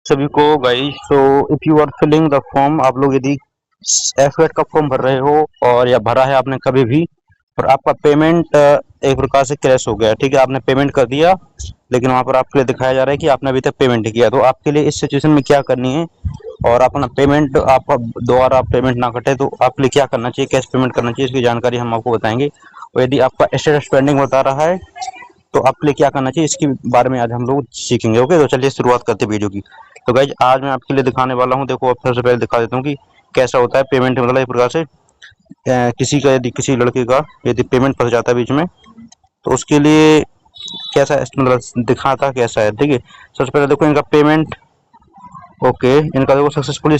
सभी को guys. So if you are filling the form, आप लोग यदि एफ का फॉर्म भर रहे हो और या भरा है आपने कभी भी और आपका पेमेंट एक प्रकार से क्रैश हो गया, ठीक है, आपने पेमेंट कर दिया लेकिन वहां पर आपके लिए दिखाया जा रहा है कि आपने अभी तक पेमेंट नहीं किया, तो आपके लिए इस सिचुएशन में क्या करनी है और अपना पेमेंट आपका दोबारा पेमेंट ना कटे तो आपके लिए क्या करना चाहिए, कैसे पेमेंट करना चाहिए, इसकी जानकारी हम आपको बताएंगे। और यदि आपका स्टेटस पेंडिंग बता रहा है तो आपके लिए क्या करना चाहिए, इसके बारे में आज हम लोग सीखेंगे। ओके, तो चलिए शुरुआत करते हैं वीडियो की। तो गाइज आज मैं आपके लिए दिखाने वाला हूँ, देखो अब सबसे पहले दिखा देता हूँ कि कैसा होता है पेमेंट। मतलब एक प्रकार से किसी का यदि किसी लड़के का यदि पेमेंट फंस जाता है बीच में तो उसके लिए कैसा मतलब दिखाता कैसा है, ठीक है। सबसे पहले देखो इनका पेमेंट। ओके, इनका देखो successfully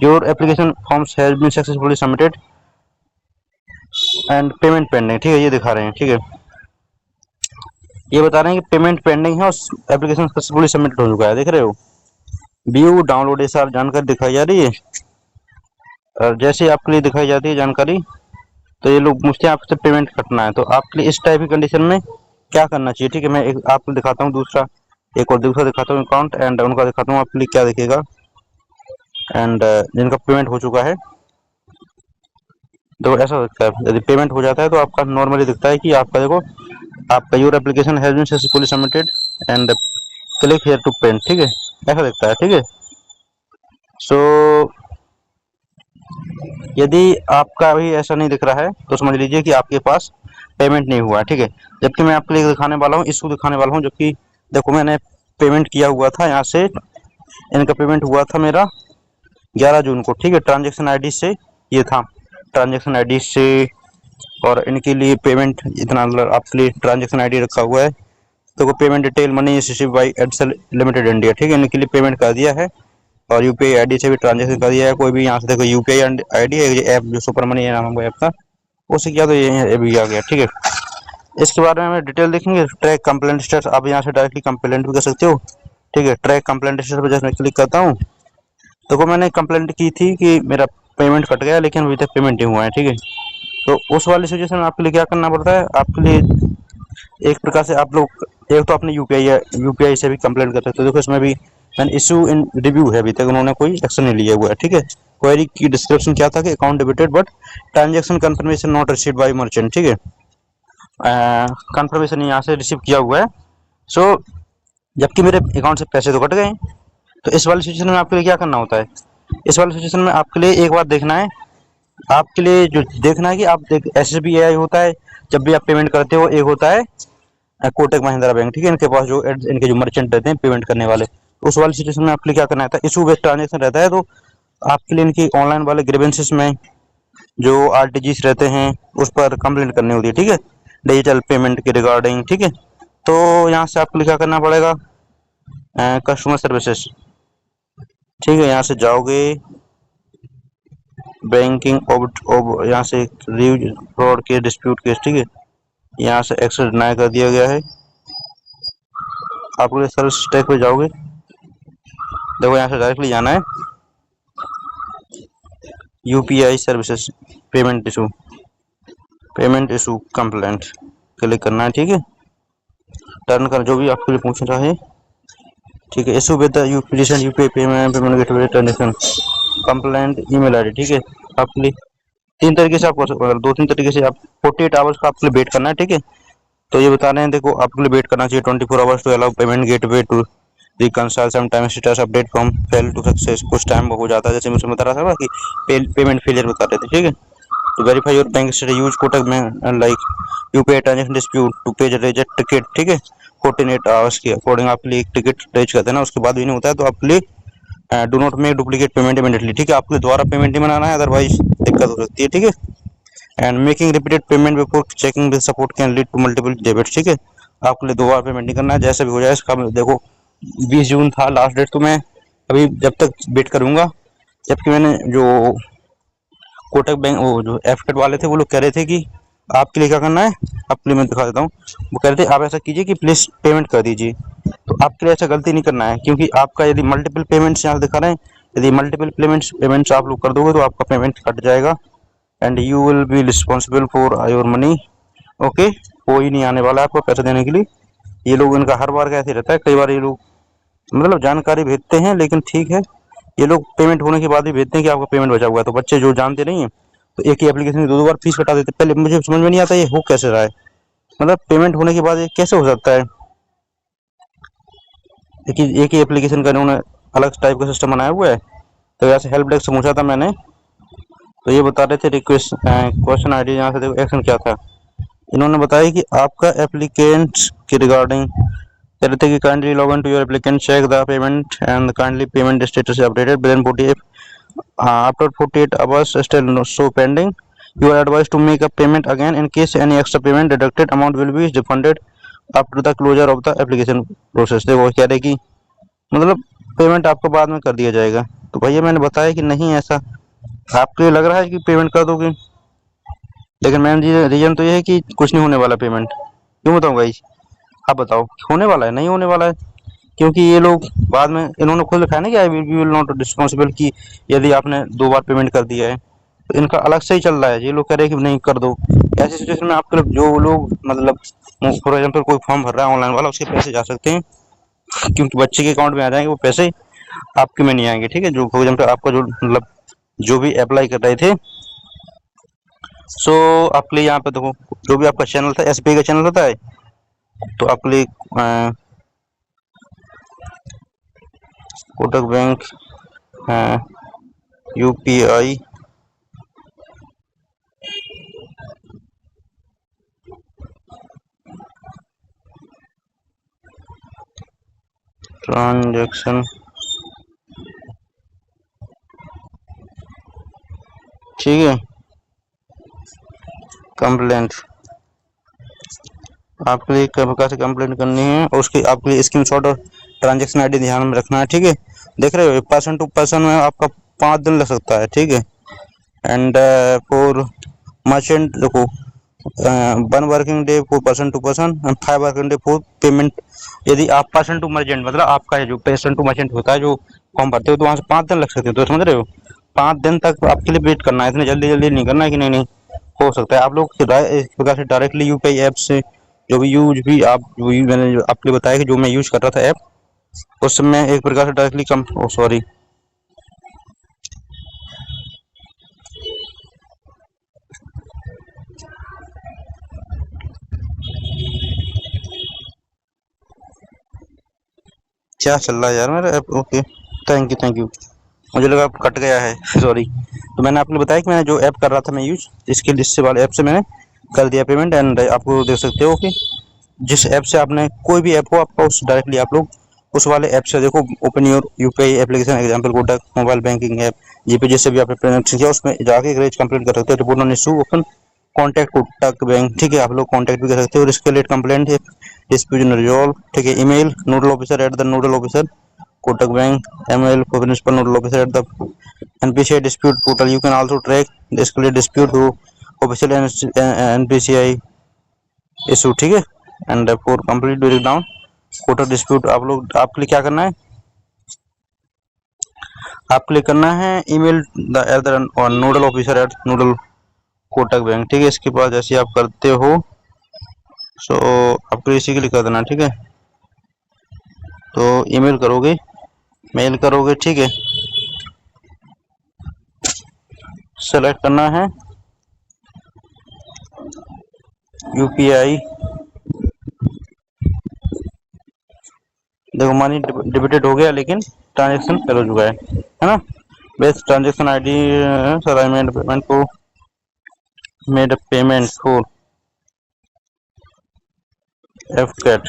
your application forms has been successfully submitted and payment pending, ठीक है, ये दिखा रहे हैं, ठीक है। ये बता रहे हैं कि पेमेंट पेंडिंग है और एप्लीकेशन सक्सेसफुली सबमिट हो चुका है, देख रहे हो। व्यू डाउनलोड ये सारी जानकारी दिखाई जा रही है और जैसे ही आपके लिए दिखाई जाती है जानकारी तो ये लोग मुझसे आपसे पेमेंट कटना है, तो आपके लिए इस टाइप की कंडीशन में क्या करना चाहिए, ठीक है। मैं एक आपको दिखाता हूँ दूसरा, एक और दूसरा दिखाता हूँ अकाउंट एंड उनका दिखाता हूँ आपके लिए क्या दिखेगा। एंड जिनका पेमेंट हो चुका है तो ऐसा दिखता है, यदि पेमेंट हो जाता है तो आपका नॉर्मली दिखता है कि आपका देखो आपका your application has been successfully submitted and click here to paint, ठीक है, ऐसा दिखता है, ठीक है। सो यदि आपका अभी ऐसा नहीं दिख रहा है तो समझ लीजिए कि आपके पास पेमेंट नहीं हुआ है, ठीक है। जबकि मैं आपके लिए दिखाने वाला हूँ, इशू दिखाने वाला हूँ, जबकि देखो मैंने पेमेंट किया हुआ था यहाँ से, इनका पेमेंट हुआ था मेरा 11 जून को, ठीक है। ट्रांजेक्शन आईडी से ये था, ट्रांजेक्शन आईडी से, और इनके लिए पेमेंट इतना मतलब आपके लिए ट्रांजेक्शन आईडी रखा हुआ है। तो payment detail money receive by EdCIL limited India, ठीक है, इनके लिए पेमेंट कर दिया है और यूपीआई आईडी से भी ट्रांजेक्शन कर दिया है। कोई भी यहाँ से देखो यूपीआई आईडी है, ये ऐप जो सुपर मनी है नाम है ऐप का, उससे किया तो ये भी आ गया, ठीक है। इसके बारे में हमें डिटेल देखेंगे। ट्रैक कंप्लेंट स्टेटस, आप यहाँ से डायरेक्टली कंप्लेंट भी कर सकते हो, ठीक है। ट्रैक कंप्लेंट स्टेटस पर जैसे मैं क्लिक करता हूँ तो मैंने कंप्लेंट की थी कि मेरा पेमेंट कट गया लेकिन अभी तक पेमेंट नहीं हुआ है, ठीक है। तो उस वाली सिचुएशन में आपके लिए क्या करना पड़ता है, आपके लिए एक प्रकार से आप लोग एक तो अपने यूपीआई से भी कंप्लेंट कर सकते हो। देखो इसमें भी मैंने इशू इन रिव्यू है, अभी तक उन्होंने कोई एक्शन नहीं लिया हुआ है, ठीक है। क्वेरी की डिस्क्रिप्शन क्या था कि account debited but transaction confirmation not received by merchant, ठीक है। कंफर्मेशन यहाँ से रिसीव किया हुआ है। सो जबकि मेरे अकाउंट से पैसे तो कट गए। तो इस वाली सिचुएशन में आपके लिए क्या करना होता है, इस वाली सिचुएशन में आपके लिए एक बात देखना है, आपके लिए जो देखना है कि आप SBI होता है जब भी आप पेमेंट करते हो, एक होता है कोटक महिंद्रा बैंक, ठीक है। इनके पास जो इनके जो मर्चेंट रहते हैं पेमेंट करने वाले, तो उस वाली सिचुएशन में आपके लिए क्या करना रहता है, इशू बेस्ड ट्रांजेक्शन रहता है। तो आपके लिए इनकी ऑनलाइन वाले ग्रीवेंसेस में जो आरटीजीएस रहते हैं उस पर कंप्लेंट करनी होती है, ठीक है, डिजिटल पेमेंट के रिगार्डिंग, ठीक है। तो यहाँ से आपके लिए क्या करना पड़ेगा, कस्टमर सर्विसेज, ठीक है, यहाँ से जाओगे बैंकिंग यहाँ से फ्रॉड केस डिस्प्यूट केस, ठीक है, यहाँ से एक्सेस डिनाई कर दिया गया है। आप लोग सर्विस टैग पे जाओगे, देखो यहाँ से डायरेक्टली जाना है UPI services payment issue complaint, click करना है, ठीक है। टर्न कर जो भी आपके लिए पूछना चाहे, ठीक है। Issue with recent UPI payment gateway transaction complaint email ID, ठीक है। आपके लिए तीन तरीके से आप कर सकते हो, दो तीन तरीके से आप 48 आवर्स का आपके लिए वेट करना है, ठीक है। तो ये बता रहे हैं, देखो आपके लिए वेट करना चाहिए 24 hours to allow payment gateway to reconcile some time status update from fail to success, कुछ टाइम हो जाता है, जैसे मुझे बता रहा था ना कि पेमेंट फेलियर बता रहे थे, ठीक है। तो verify your bank status use Kotak में like UPI transaction dispute to page reject ticket, ठीक है। 48 आवर्स के अकॉर्डिंग आपके लिए एक टिकट रेज करते हैं ना, उसके बाद भी नहीं होता है तो आपके लिए do not make duplicate payment immediately, ठीक है। आपके द्वारा पेमेंट नहीं बनाना है, अदरवाइज दिक्कत हो सकती है, ठीक है। And making repeated payment before checking with support can lead to multiple debits, ठीक है। आपके लिए 2 बार पेमेंट नहीं करना है, जैसे भी हो जाए इसका। देखो 20 जून था लास्ट डेट, तो मैं अभी जब तक वेट करूंगा, जबकि मैंने जो कोटक बैंक वो जो एफकेट वाले थे वो लोग कह रहे थे कि आपके लिए क्या करना है, आपके लिए मैं दिखा देता हूँ। वो कह रहे थे आप ऐसा कीजिए कि प्लीज पेमेंट कर दीजिए। तो आपके लिए ऐसा गलती नहीं करना है, क्योंकि आपका यदि मल्टीपल पेमेंट्स यहाँ दिखा रहे हैं, यदि मल्टीपल पेमेंट्स आप लोग कर दोगे तो आपका पेमेंट कट जाएगा and you will be responsible for your money. Okay, कोई नहीं आने वाला है आपको पैसे देने के लिए। ये लोग इनका हर बार का ऐसे रहता है, कई बार ये लोग मतलब जानकारी भेजते हैं, लेकिन ठीक है, ये लोग पेमेंट होने के बाद भी भेजते हैं कि आपका पेमेंट बचा हुआ है। तो बच्चे जो जानते नहीं है, तो एक ही एप्लीकेशन में दो दो बार फीस कटा देते। पहले मुझे समझ में नहीं आता ये हो कैसे रहा है, मतलब पेमेंट होने के बाद ये कैसे हो सकता है। एक ही एप्लीकेशन का इन्होंने अलग टाइप का सिस्टम बनाया हुआ है। तो यहाँ से हेल्प डेस्क से पूछा था मैंने, तो ये बता रहे थे रिक्वेस्ट क्वेश्चन आईडी, यहाँ से देखो एक्शन क्या था। इन्होंने बताया कि आपका एप्लीकेंट के रिगार्डिंग कह रहे थे कि kindly log in to your applicant, check the payment and kindly payment status updated within 48 after 48 hours still no show pending. You are advised to make a payment again. In case any extra payment deducted, amount will be refunded after the closure of the application process। देखो कह रहे कि मतलब payment आपको बाद में कर दिया जाएगा। तो भैया मैंने बताया कि नहीं ऐसा, आपको ये लग रहा है कि पेमेंट कर दोगे, लेकिन मैम जी रीजन तो ये है कि कुछ नहीं होने वाला पेमेंट। क्यों बताऊँ गाइस, आप बताओ होने वाला है नहीं होने वाला है। क्योंकि ये लोग बाद में इन्होंने खुद लिखा है ना कि आई विल नॉट रिस्पॉन्सिबल, की यदि आपने दो बार पेमेंट कर दिया है। तो इनका अलग से ही चल रहा है, ये लोग कह रहे हैं कि नहीं कर दो। ऐसी सिचुएशन में आपके जो लोग मतलब फॉर एग्जाम्पल कोई फॉर्म भर रहा है ऑनलाइन वाला, उसके पैसे जा सकते हैं, क्योंकि बच्चे के अकाउंट में आ जाएंगे वो पैसे, आपके में नहीं आएंगे। ठीक है, जो फॉर एग्जाम्पल आपका जो मतलब जो भी अप्लाई कर रहे थे। सो आपके लिए यहाँ पे देखो, जो भी आपका चैनल था एसबीआई का चैनल होता है, तो आपके लिए कोटक बैंक यूपीआई ट्रांजैक्शन, ठीक है, कंप्लेंट आपके लिए कब प्रकार से कंप्लेंट करनी है, और उसकी आपके लिए स्क्रीनशॉट और ट्रांजैक्शन आईडी ध्यान में रखना है। ठीक है, देख रहे हो पर्सन टू पर्सन में आपका 5 दिन लग सकता है। ठीक है, एंड फॉर मर्चेंट देखो 1 working day for person to person and 5 working day for payment. यदि आप पर्सन टू मर्चेंट मतलब आपका है जो पर्सन टू मर्चेंट होता है जो फॉर्म भरते हो, तो वहाँ से 5 दिन लग सकते हैं। तो समझ रहे हो, 5 दिन तक आपके लिए वेट करना है, इतने जल्दी जल्दी नहीं करना है कि नहीं नहीं हो सकता है। आप लोग इस प्रकार से डायरेक्टली यूपीआई ऐप से जो भी यूज भी आप मैंने आपको बताया कि जो मैं यूज कर रहा था ऐप, उस समय एक प्रकार से डायरेक्टली कम सॉरी क्या चल रहा है यार मेरा ऐप। Okay, thank you. मुझे लगा कट गया है सॉरी। तो मैंने आपको बताया कि मैंने जो ऐप कर रहा था मैं यूज, इसके लिस्ट वाले ऐप से मैंने कर दिया पेमेंट। एंड आपको देख सकते हो कि जिस ऐप से आपने कोई भी ऐप हो आपका, उस डायरेक्टली आप लोग उस वाले ऐप से देखो, open your UPI application example Kotak mobile banking app GPay, जैसे भी आपने पेमेंट किया उसमें जाके रेज कंप्लीट कर सकते हो। Report on issue open contact Kotak bank, ठीक है, आप लोग कॉन्टैक्ट भी कर सकते हो। Risk late complaint dispute resolve, ठीक है। Email nodal officer at the nodal officer Kotak bank, email principal nodal officer at the NPCI dispute portal. You can also track the escalate dispute through official NPCI issue, ठीक है। And for complete breakdown Kotak dispute, आप लोग आपके लिए क्या करना है, आपके लिए करना है email the eight the nodal officer eight nodal Kotak bank, ठीक है। इसके बाद जैसे आप करते हो, सो आपको इसी के लिए कर देना, ठीक है। तो ईमेल करोगे, मेल करोगे, ठीक है। सेलेक्ट करना है यूपीआई, देखो मनी डिबिटेड हो गया, लेकिन ट्रांजेक्शन फेल हो चुका है ना। Best transaction ID, sir I made payment को made payment for F cat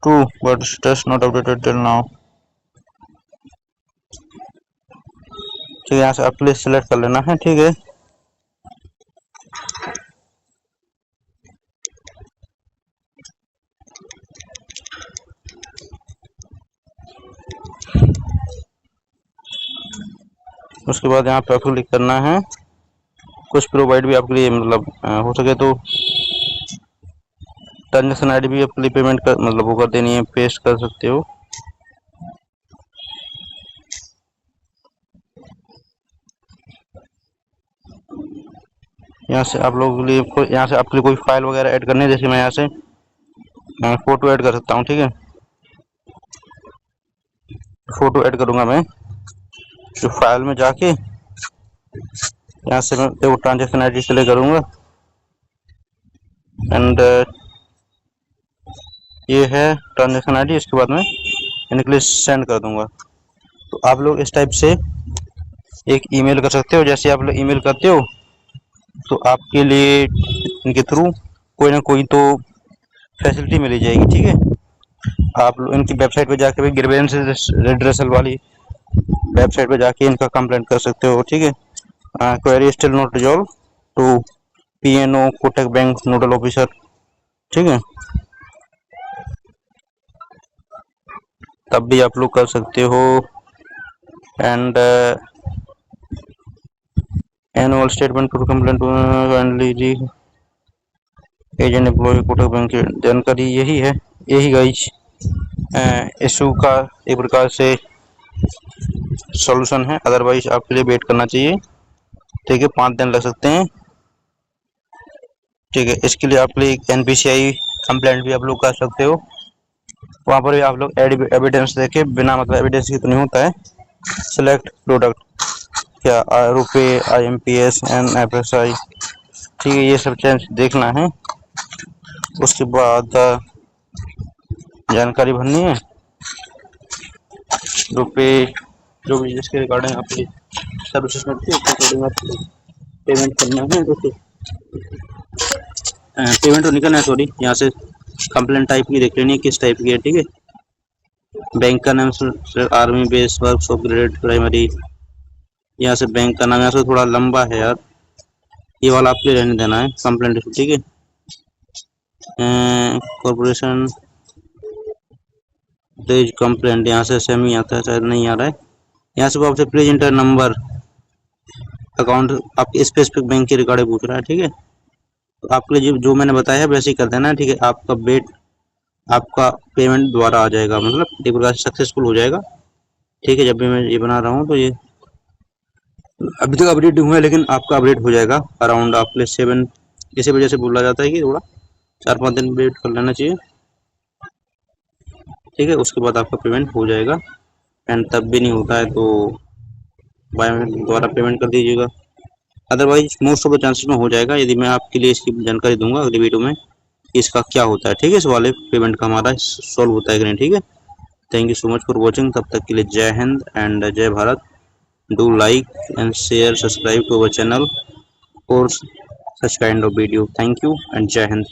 two but status not updated till now, ठीक है। यहाँ से आप प्लीज सेलेक्ट कर लेना है, ठीक है। उसके बाद यहाँ पे आपको क्लिक करना है कुछ प्रोवाइड भी आपके लिए मतलब हो सके तो ट्रांजेक्शन आईडी भी आपके लिए पेमेंट कर मतलब वो कर देनी है, पेस्ट कर सकते हो। यहाँ से आप लोगों के लिए यहाँ से आपके लिए कोई फाइल वगैरह ऐड करनी है, जैसे मैं यहाँ से फोटो ऐड कर सकता हूँ, ठीक है। फ़ोटो ऐड करूँगा मैं। तो फाइल में जाके यहाँ से मैं देखो ट्रांजेक्शन आई डी सेलेक्ट करूँगा एंड ये है ट्रांजेक्शन आई डी। इसके बाद में इनके लिए सेंड कर दूँगा। तो आप लोग इस टाइप से एक ईमेल कर सकते हो। जैसे आप लोग ईमेल करते हो तो आपके लिए इनके थ्रू कोई ना कोई तो फैसिलिटी मिली जाएगी, ठीक है। आप लोग इनकी वेबसाइट पे जाके भी ग्रीवेंस रिड्रेसल वाली वेबसाइट पे जाके इनका कंप्लेंट कर सकते हो, ठीक है। Query still not resolve to PNO Kotak bank nodal officer, ठीक है। तब भी आप लोग कर सकते हो। And annual statement to complaint kindly जी एजेंट एम्प्लॉय कोटक बैंक की जानकारी यही है, यही गाइज इशू का एक प्रकार से सॉल्यूशन है। अदरवाइज आपके लिए वेट करना चाहिए, ठीक है, 5 दिन लग सकते हैं, ठीक है। इसके लिए आप लिए एनपीसीआई कंप्लेंट भी आप लोग कर सकते हो। वहाँ पर भी आप लोग एविडेंस देके, बिना मतलब एविडेंस की तो नहीं होता है। सिलेक्ट प्रोडक्ट क्या रुपए IMPS NFSI, ठीक है, ये सब चेंज देखना है। उसके बाद जानकारी भरनी है, रुपए जो भी जिसके रिगार्डिंग आपकी सर्विसेज मिलती है उसके अकॉर्डिंग आपको पेमेंट करना है। ओके, पेमेंट तो निकलना है, सॉरी, यहाँ से कंप्लेंट टाइप की देख लेनी है किस टाइप की है, ठीक है। बैंक का नाम army base workshop grade primary, यहाँ से बैंक का नाम यहाँ से थोड़ा लंबा है यार, ये वाला आपको रहने देना है कंप्लेंट, ठीक है। कॉर्पोरेशन देज कंप्लेंट, यहाँ से सेम ही आता है, शायद नहीं आ रहा है। यहाँ से आपसे प्लीज इंटर नंबर अकाउंट आपके स्पेसिफिक बैंक के रिगार्डिंग पूछ रहा है, ठीक है। तो आपके लिए जो मैंने बताया है वैसे ही कर देना, ठीक है। आपका पेमेंट दोबारा आ जाएगा, मतलब एक प्रकार से सक्सेसफुल हो जाएगा, ठीक है। जब भी मैं ये बना रहा हूँ तो ये अभी तक अपडेट हुआ है, लेकिन आपका अपडेट हो जाएगा अराउंड आपके लिए 7, इसी वजह से बोला जाता है कि थोड़ा 4-5 दिन वेट कर लेना चाहिए, ठीक है। उसके बाद आपका पेमेंट हो जाएगा। एंड तब भी नहीं होता है तो बायोमेट्रिक द्वारा पेमेंट कर दीजिएगा। Otherwise most of the chances में हो जाएगा, यदि मैं आपके लिए इसकी जानकारी दूंगा अगली वीडियो में इसका क्या होता है, ठीक है। इस वाले पेमेंट का हमारा सॉल्व होता है कि नहीं, ठीक है। Thank you so much for watching. तब तक के लिए जय हिंद एंड जय भारत। Do like and share, subscribe to our channel for such kind of video. Thank you and Jai Hind.